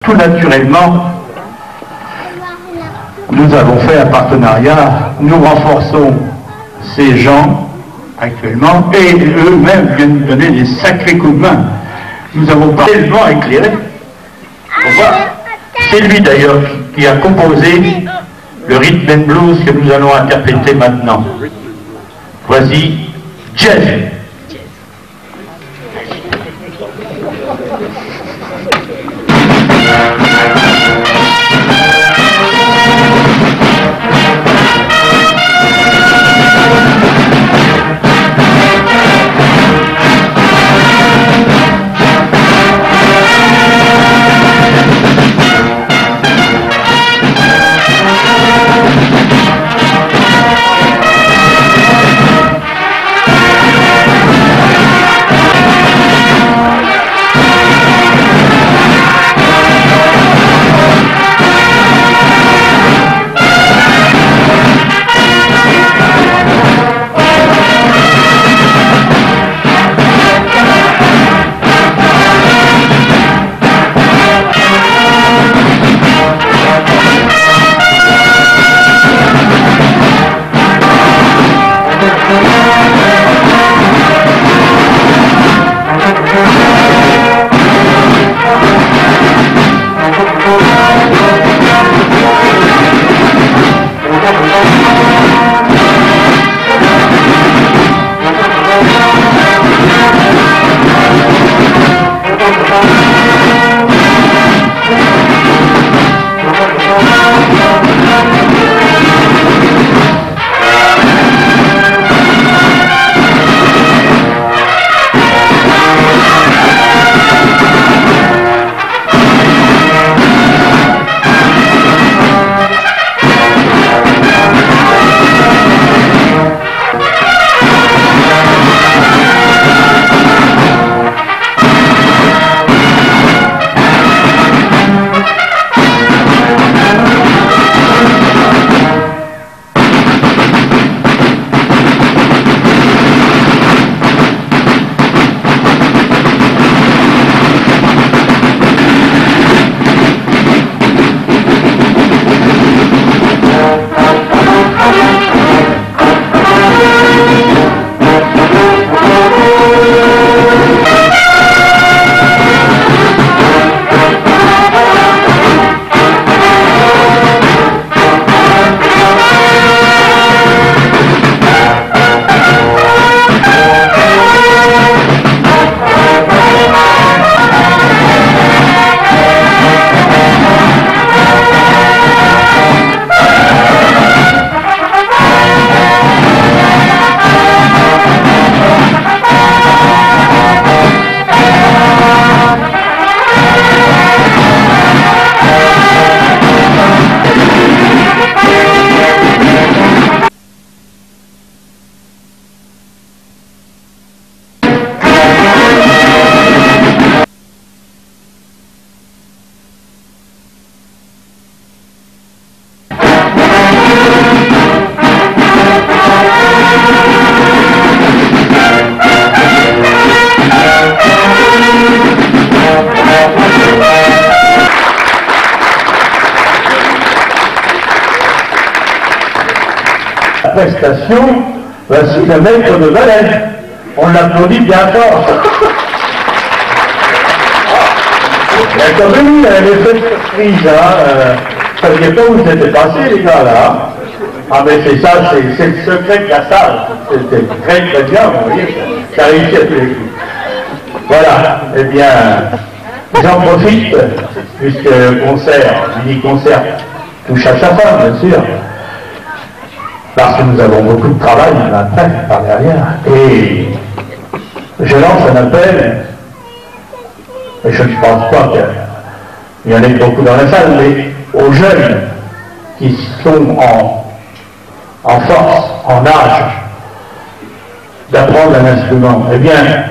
Tout naturellement, nous avons fait un partenariat, nous renforçons ces gens actuellement, et eux-mêmes viennent nous donner des sacrés coups de main. Nous avons pas tellement éclairé. C'est lui d'ailleurs qui a composé le rhythm and blues que nous allons interpréter maintenant. Voici Jazz. Prestation, voici le maître de Valais. On l'applaudit bien fort. La commune, elle avait fait une surprise, ça ne savait pas où c'était passé, les gars, là. Ah, mais c'est ça, c'est le secret de la salle. C'était très très bien, vous voyez, ça a réussi à tous les coups. Voilà, eh bien, j'en profite, puisque le concert, mini-concert, touche à sa fin, bien sûr. Parce que nous avons beaucoup de travail après, par derrière. Et je lance un appel, et je ne pense pas qu'il y en ait beaucoup dans la salle, mais aux jeunes qui sont en force, en âge, d'apprendre un instrument. Eh bien,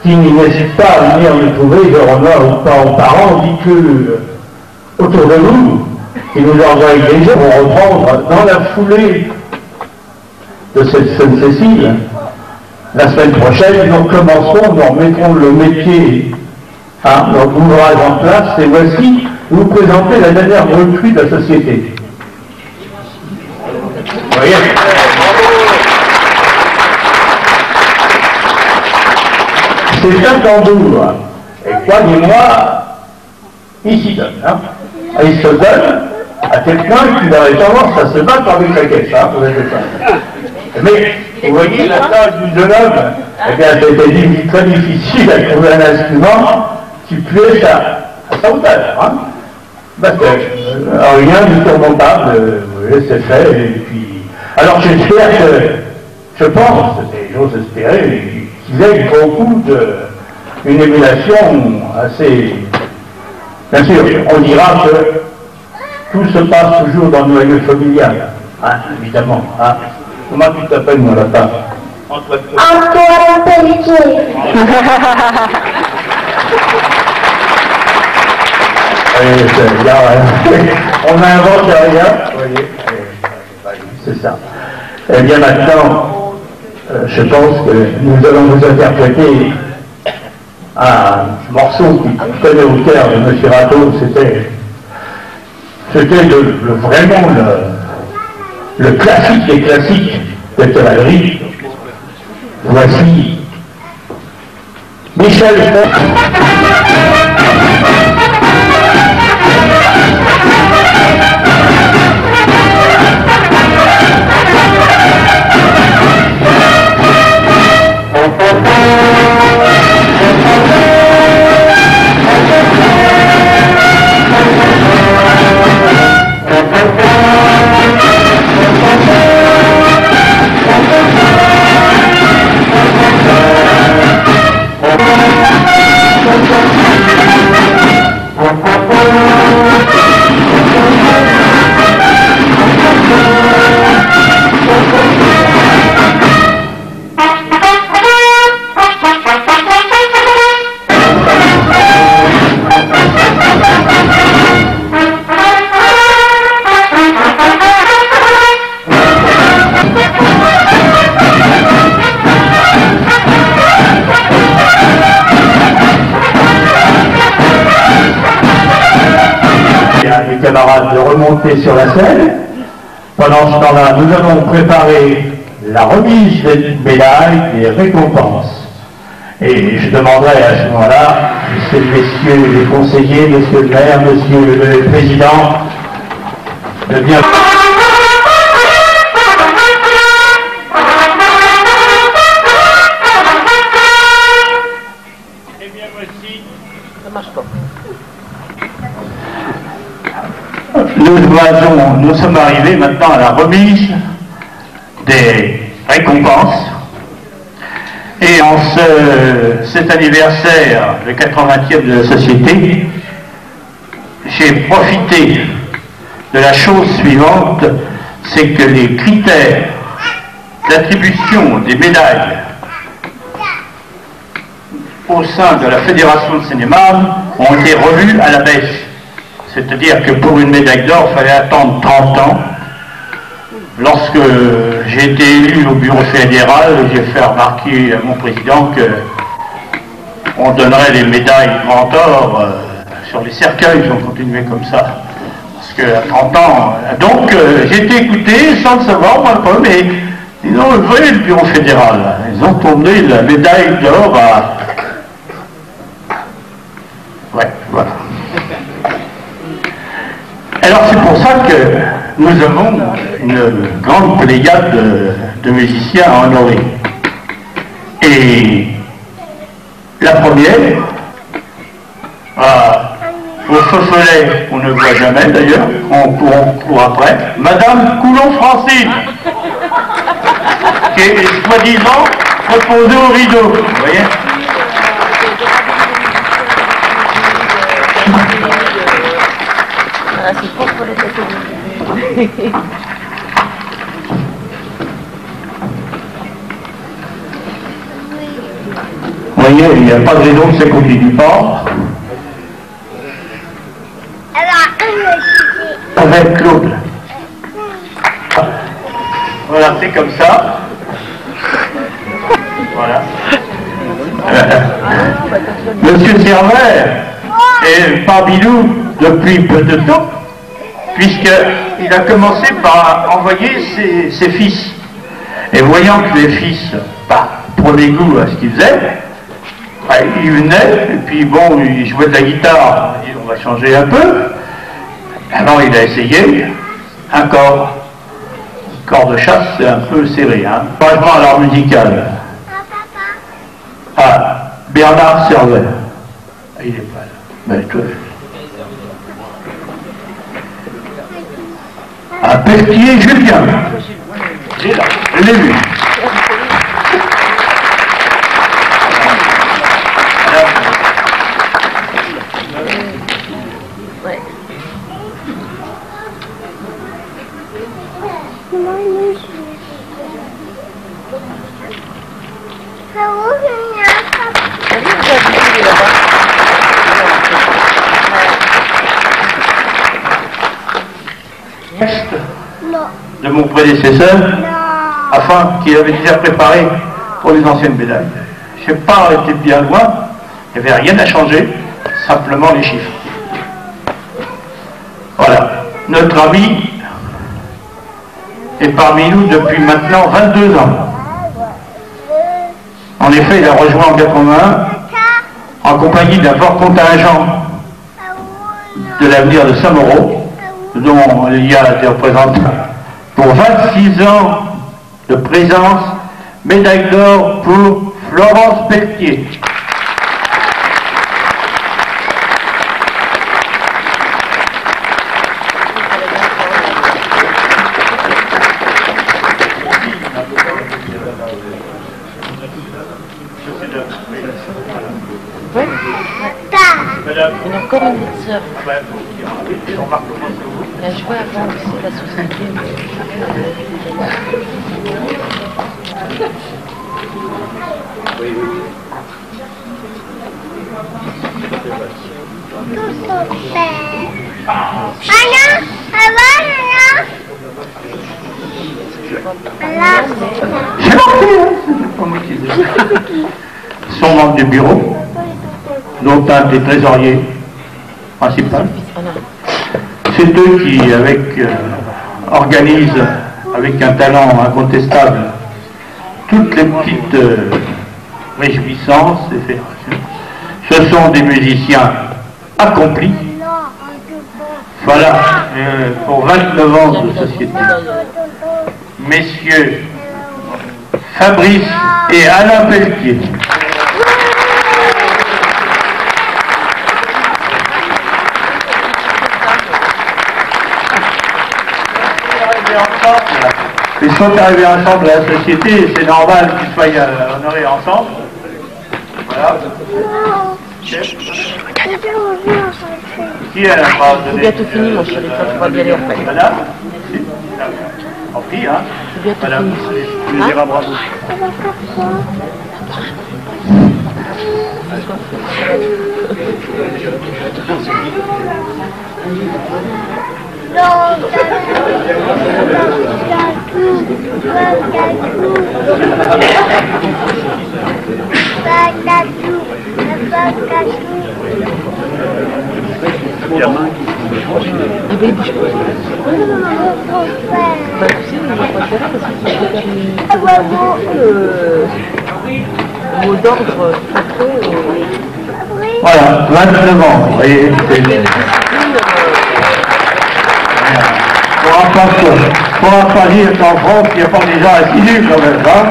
qui n'hésitent pas à venir nous trouver, aux parents, dit que autour de nous, qui nous envoient des gens vont reprendre dans la foulée de cette Sainte-Cécile. La semaine prochaine, nous commencerons, nous remettrons le métier Hein, donc l'ouvrage en place, et voici, vous présentez la dernière recrue de la société. Vous voyez ? C'est un tambour. Et croyez-moi, il s'y donne. Hein. Et il se donne à tel point qu'il aurait tendance à se battre avec sa caisse. Hein, vous savez ça. Mais, vous voyez, la tâche du jeune homme, eh bien, c'était très difficile à trouver un instrument qui puisse à sa hauteur. Hein. Parce que rien de surmontable, c'est fait. Et puis, alors j'espère que, je pense, et j'ose espérer, qu'il y ait beaucoup une émulation assez... Bien sûr, on dira que tout se passe toujours dans le noyau familial, hein, évidemment. Hein. Comment tu t'appelles, mon lapin? Antoine Pelletier. On n'invente rien, vous voyez, c'est ça. Eh bien maintenant, je pense que nous allons vous interpréter un morceau qui connaît au cœur de M. Rateau, c'était vraiment le classique des classiques de cavalerie. Voici Michel Fort. Camarades de remonter sur la scène. Pendant ce temps-là, nous allons préparer la remise des médailles, des récompenses. Et je demanderai à ce moment-là, messieurs les conseillers, monsieur le maire, monsieur le président, de bien... Eh bien voici... Ça marche pas. Nous sommes arrivés maintenant à la remise des récompenses. Et en cet anniversaire, le 80e de la société, j'ai profité de la chose suivante, c'est que les critères d'attribution des médailles au sein de la Fédération de Seine-et-Marne ont été revus à la baisse. C'est-à-dire que pour une médaille d'or, il fallait attendre 30 ans. Lorsque j'ai été élu au bureau fédéral, j'ai fait remarquer à mon président qu'on donnerait les médailles grand or sur les cercueils, ils ont continué comme ça. Parce qu'à 30 ans... Donc j'ai été écouté sans le savoir, moi pas, mais ils ont levé le bureau fédéral. Ils ont tourné la médaille d'or à... Ouais, voilà. Alors c'est pour ça que nous avons une grande pléiade de musiciens à honorer. Et la première, au feu-follet, on ne voit jamais d'ailleurs, on court après, Madame Coulon-Francine, qui est soi-disant reposée au rideau, vous voyez. Vous voyez, il n'y a pas de raison que ça ne continue pas. Avec Claude. Voilà, c'est comme ça. Voilà. Monsieur Servais est parmi nous depuis peu de temps, puisqu'il a commencé par envoyer ses fils. Et voyant que les fils prenaient goût à ce qu'ils faisaient, il venait, et puis bon, il jouait de la guitare, on dit on va changer un peu. Alors il a essayé, un corps de chasse, c'est un peu serré, hein. Changement à l'art musical. Ah, Bernard Servais. Il est pas là. Mais toi. À Pelletier Julien. Il est là, je l'ai vu. De mon prédécesseur, afin qu'il avait déjà préparé pour les anciennes médailles. Je n'ai pas été bien loin, il n'y avait rien à changer, simplement les chiffres. Voilà, notre ami est parmi nous depuis maintenant 22 ans. En effet, il a rejoint en 81 en compagnie d'un fort contingent de l'avenir de Saint-Mauro, dont il y a des représentants pour 26 ans de présence, médaille d'or pour Florence Pelletier. Oui. Il y a encore une autre sœur. Elle a joué avant aussi la société. Sont membres du bureau, dont un des trésoriers principaux. C'est eux qui organisent avec un talent incontestable toutes les petites réjouissances et fédérations. Ce sont des musiciens accomplis. Voilà, pour 29 ans de société. Messieurs Fabrice et Alain Pelletier. Ils sont arrivés ensemble à la société et c'est normal qu'ils soient honorés ensemble. Voilà. Qui a la phrase de C'est bientôt fini, mon chéri, ça tu vas bien aller après. Madame? En prie, hein? C'est bientôt Madame, fini. tu lui diras bravo. Bah, tu sais, on va pas faire parce que si je vais faire le mot d'ordre après. Voilà, 29 ans, vous voyez, pour pourra pas dire qu'en France, il n'y a pas des gens assidus quand même, hein?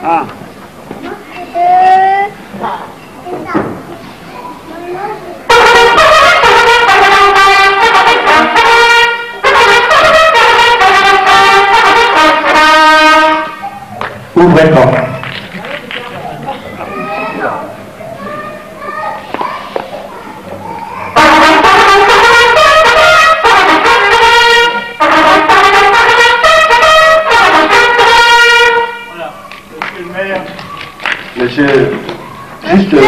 Ah. Ouvrez pas. Monsieur juste dire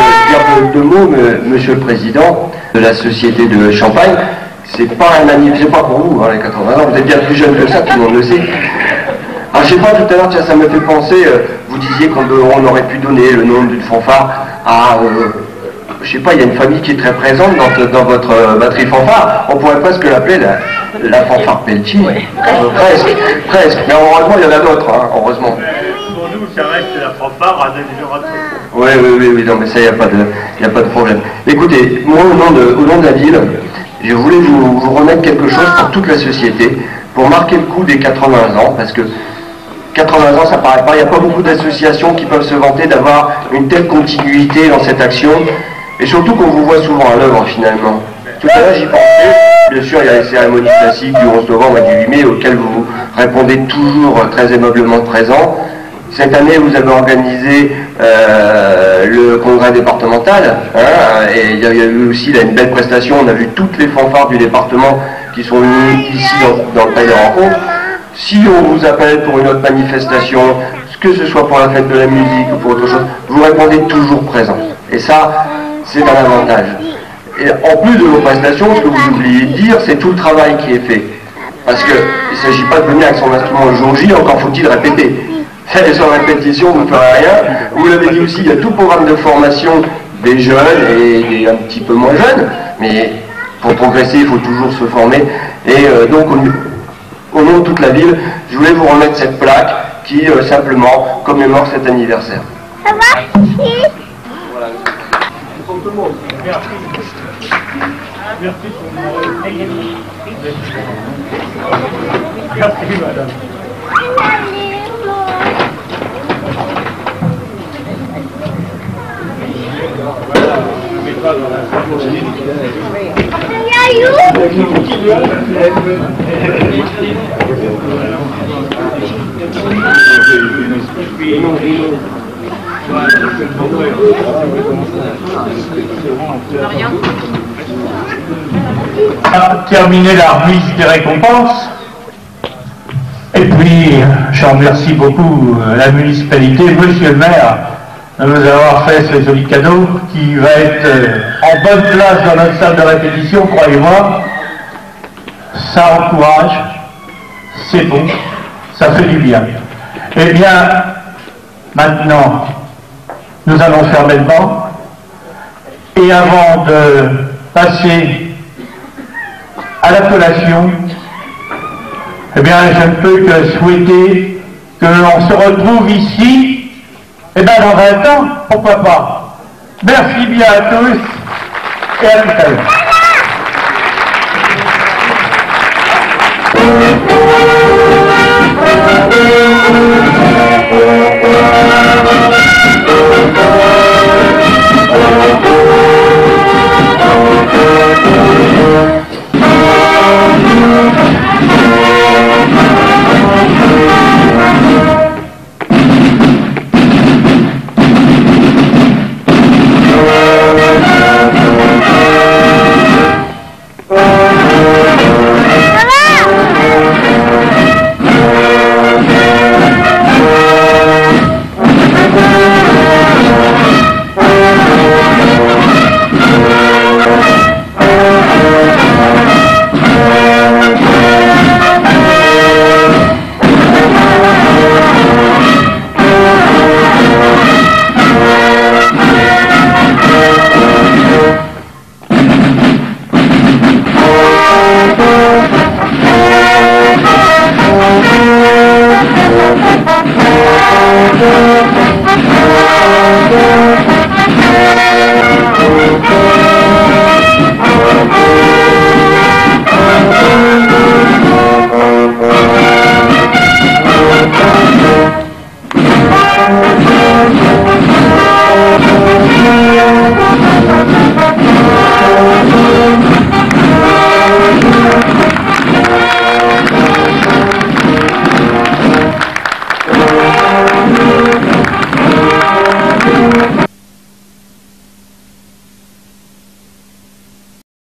deux mots, Monsieur le Président de la Société de Champagne. C'est pas un anniversaire, c'est pas pour vous, hein, les 80 ans, vous êtes bien plus jeune que ça, tout le monde le sait. Alors je sais pas, tout à l'heure, ça me fait penser, vous disiez qu'on aurait pu donner le nom d'une fanfare à, je sais pas, il y a une famille qui est très présente dans votre batterie fanfare, on pourrait presque l'appeler la fanfare Pelletier. Presque, mais heureusement il y en a d'autres, hein, heureusement. Pour nous, ça reste la fanfare à Denis. Oui, non, mais ça, il n'y a pas de problème. Écoutez, moi, au nom de la ville, je voulais vous remettre quelque chose pour toute la société, pour marquer le coup des 80 ans, parce que 80 ans, ça paraît pas, il n'y a pas beaucoup d'associations qui peuvent se vanter d'avoir une telle continuité dans cette action, et surtout qu'on vous voit souvent à l'œuvre, finalement. Tout à l'heure, j'y pensais, bien sûr, il y a les cérémonies classiques du 11 novembre et du 8 mai, auxquelles vous répondez toujours très aimablement présent. Cette année, vous avez organisé le congrès départemental, hein, et il y a eu aussi là, une belle prestation. On a vu toutes les fanfares du département qui sont venues ici dans le palais de rencontre. Si on vous appelle pour une autre manifestation, que ce soit pour la fête de la musique ou pour autre chose, vous répondez toujours présent. Et ça, c'est un avantage. Et en plus de vos prestations, ce que vous oubliez de dire, c'est tout le travail qui est fait. Parce qu'il ne s'agit pas de venir avec son instrument le jour J, encore faut-il répéter. Faire sans répétition, vous ne ferez rien. Vous l'avez dit aussi, il y a tout programme de formation des jeunes et des un petit peu moins jeunes, mais pour progresser, il faut toujours se former. Et donc, au nom de toute la ville, je voulais vous remettre cette plaque qui simplement commémore cet anniversaire. Ça va? Voilà. Pour tout le monde. Merci. Merci, madame. Terminer la remise des récompenses. Et puis, je remercie beaucoup la municipalité, monsieur le maire, de nous avoir fait ce joli cadeau qui va être en bonne place dans notre salle de répétition, croyez-moi. Ça encourage, c'est bon, ça fait du bien. Eh bien, maintenant, nous allons fermer le banc. Et avant de passer à la collation, eh bien, je ne peux que souhaiter que l'on se retrouve ici, eh bien, dans 20 ans, pourquoi pas. Merci bien à tous et à tout à l'heure.